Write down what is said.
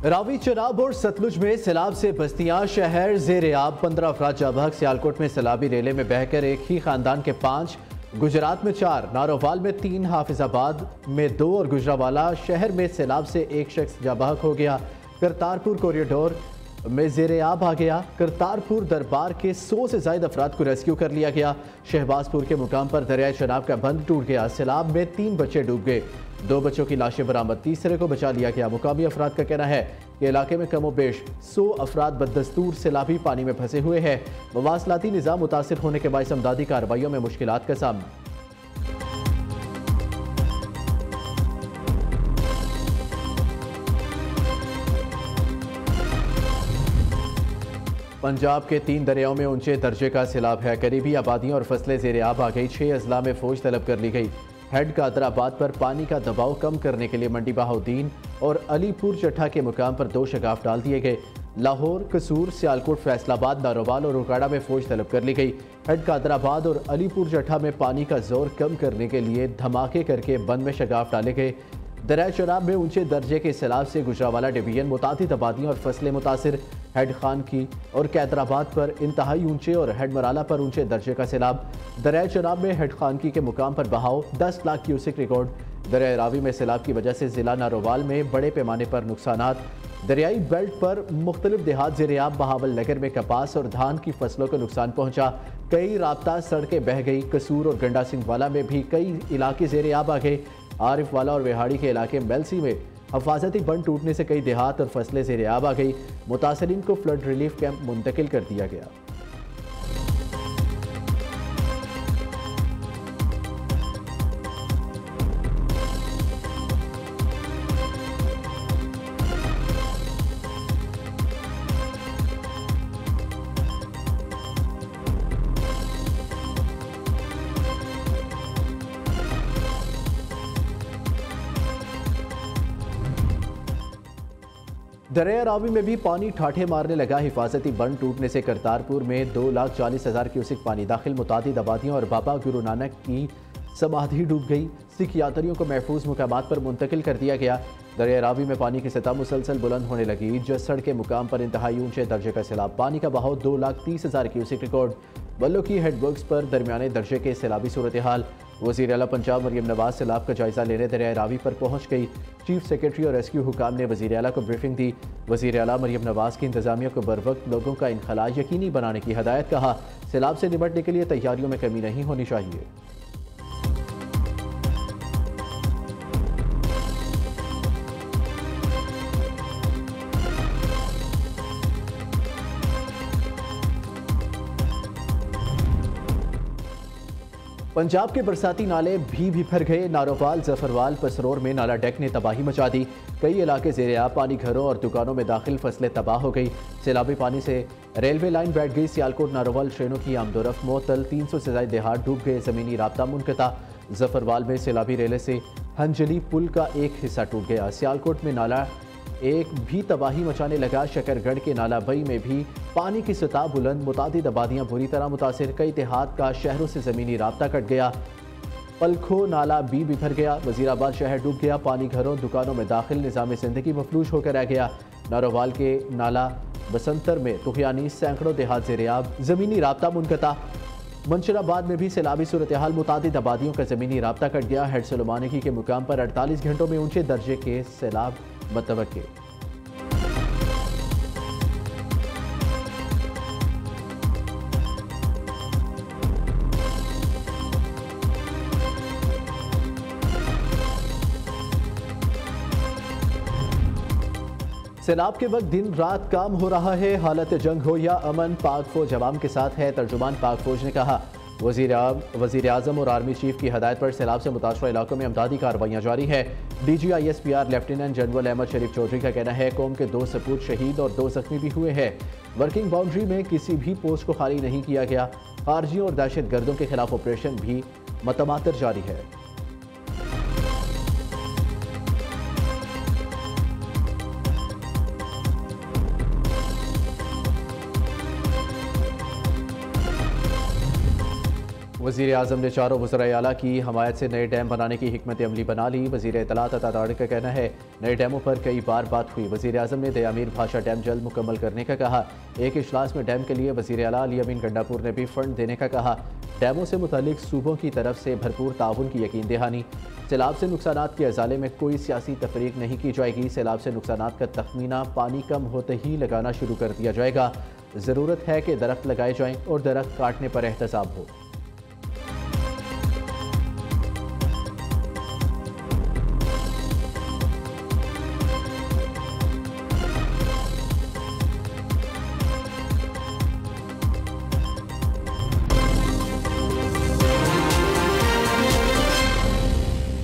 रावी, चनाब और सतलुज में सैलाब से बस्तियां शहर जेर आब। 15 अफराद जाबहक। सियालकोट में सैलाबी रेले में बहकर एक ही खानदान के 5, गुजरात में 4, नारोवाल में 3, हाफिजाबाद में 2 और गुजरावाला शहर में सैलाब से एक शख्स जाबहक हो गया। करतारपुर कॉरिडोर में जेर आब आ गया। करतारपुर दरबार के 100 से ज्यादा अफराद को रेस्क्यू कर लिया गया। शहबाजपुर के मुकाम पर दरियाए चनाब का बंद टूट गया। सैलाब में 3 बच्चे डूब गए। 2 बच्चों की लाशें बरामद, तीसरे को बचा लिया गया। मुकामी अफराद का कहना है कि इलाके में कमोबेश 100 अफराद बददस्तूर सैलाबी पानी में फंसे हुए हैं। मवासलाती निज़ाम मुतासिर होने के बायस अमदादी कार्रवाइयों में मुश्किलात का सामना। पंजाब के 3 दरियाओं में ऊंचे दर्जे का सैलाब है। करीबी आबादियों और फसलें ज़ेर आब आ गई। 6 अजला में फौज तलब कर ली गई। हेड कादराबाद पर पानी का दबाव कम करने के लिए मंडी बहाउद्दीन और अलीपुर चट्ठा के मुकाम पर 2 शगाफ डाल दिए गए। लाहौर, कसूर, सियालकोट, फैसलाबाद, नारोवाल और उकाड़ा में फौज तलब कर ली गई। हेड कादराबाद और अलीपुर चट्ठा में पानी का जोर कम करने के लिए धमाके करके बंद में शगाफ डाले गए। दरिया चनाब में ऊंचे दर्जे के सैलाब से गुजरावाला डिवीजन, मुतादिद आबादियां और फसलें मुतासिर। हेड खान की और कैदराबाद पर इंतहाई ऊंचे और हेड मराला पर ऊंचे दर्जे का सैलाब। दरिया चनाब में हेड खान की के मुकाम पर बहाव 10 लाख क्यूसेक रिकॉर्ड। दरिया रावी में सैलाब की वजह से जिला नारोवाल में बड़े पैमाने पर नुकसानात। दरियाई बेल्ट पर मुख्तलिफ देहात ज़ेर-ए-आब। बहावल नगर में कपास और धान की फसलों को नुकसान पहुंचा। कई राब्ता सड़कें बह गई। कसूर और गंडा सिंह वाला में भी कई इलाके ज़ेर-ए-आब आ गए। आरिफ वाला और वेहाड़ी के इलाके मेलसी में हफाजती बंद टूटने से कई देहात और फसलें ज़ेर-ए-आब आ गई। मुतासरीन को फ्लड रिलीफ कैंप मुंतकिल कर दिया गया। दरिया रावी में भी पानी ठाठे मारने लगा। हिफाजती बंद टूटने से करतारपुर में 2,40,000 क्यूसेक पानी दाखिल। मुतादिद आबादियों और बाबा गुरु नानक की समाधि डूब गई। सिख यात्रियों को महफूज मुकामात पर मुंतकिल कर दिया गया। दरिया रावी में पानी की सतह मुसलसल बुलंद होने लगी। जसड़ के मुकाम पर इंतहाई ऊंचे दर्जे का सैलाब। पानी का बहाव 2,30,000 क्यूसेक रिकॉर्ड। बल्लो की हेडवर्क्स पर दरमियाने दर्जे के सैलाबी सूरत हाल। वज़ीर आला पंजाब मरियम नवाज सैलाब का जायजा लेने दरिया रावी पर पहुंच गई। चीफ सेक्रेटरी और रेस्क्यू हुकाम ने वज़ीर आला को ब्रीफिंग दी। वज़ीर आला मरियम नवाज की इंतजामिया को बर वक्त लोगों का इनखला यकीनी बनाने की हदायत। कहा, सैलाब से निपटने के लिए तैयारियों में कमी नहीं होनी चाहिए। पंजाब के बरसाती नाले भी भर गए। नारोवाल, जफरवाल, पसरोर में नाला डेक ने तबाही मचा दी। कई इलाके ज़ेर-ए-आब। पानी घरों और दुकानों में दाखिल, फसलें तबाह हो गई। सैलाबी पानी से रेलवे लाइन बैठ गई। सियालकोट नारोवाल ट्रेनों की आमदोरफ्त मुअत्तल। 300 से ज्यादा देहात डूब गए। ज़मीनी राब्ता मुनक़ता। जफरवाल में सैलाबी रेले से हंजली पुल का एक हिस्सा टूट गया। सियालकोट में नाला एक भी तबाही मचाने लगा। शकरगढ़ के नाला बई में भी पानी की सतह बुलंद। मुतादिद आबादियां बुरी तरह मुतासिर। कई देहात का शहरों से ज़मीनी राब्ता कट गया। पलखो नाला भी भर गया। वजीराबाद शहर डूब गया। पानी घरों दुकानों में दाखिल। निज़ाम ज़िंदगी मफलूज होकर रह गया। नारोवाल के नाला बसंतर में तुखियानी सैकड़ों देहात ज़ेर-ए-आब। ज़मीनी राब्ता मुनक़ता। मंशराबाद में भी सैलाबी सूरत हाल। मुतादिद आबादियों का ज़मीनी राब्ता कट गया। हेड सलमानगी के मुकाम पर 48 घंटों में ऊंचे दर्जे के सैलाब मतवक्के। सैलाब के वक्त दिन रात काम हो रहा है। हालत जंग हो या अमन, पाक फौज अवाम के साथ है। तर्जुमान पाक फौज ने कहा, वज़ीर आज़म और आर्मी चीफ की हदायत पर सैलाब से मुतासरा इलाकों में अमदादी कार्रवाइयाँ जारी है। DGISPR लेफ्टिनेंट जनरल अहमद शरीफ चौधरी का कहना है, कौम के 2 सपूत शहीद और 2 जख्मी भी हुए हैं। वर्किंग बाउंड्री में किसी भी पोस्ट को खाली नहीं किया गया। खारजियों और दहशत गर्दों के खिलाफ ऑपरेशन भी मतमातर जारी है। वज़ीर आज़म ने चारों वज़राए आला की हमायत से नए डैम बनाने की हिकमत अमली बना ली। वज़ीर इत्तलात अता तारिक का कहना है नए डैमों पर कई बार बात हुई। वज़ीर आज़म ने दयामीर भाषा डैम जल्द मुकम्मल करने का कहा। एक इजलास में डैम के लिए वज़ीर आला अली अमीन गंडापुर ने भी फंड देने का कहा। डैमों से मुतालिक सूबों की तरफ से भरपूर ताउन की यकीन दहानी। सैलाब से नुकसानात के अजाले में कोई सियासी तफरीक नहीं की जाएगी। सैलाब से नुकसानात का तखमीना पानी कम होते ही लगाना शुरू कर दिया जाएगा। ज़रूरत है कि दरख्त लगाए जाएँ और दरख्त काटने पर एहतसाब हो।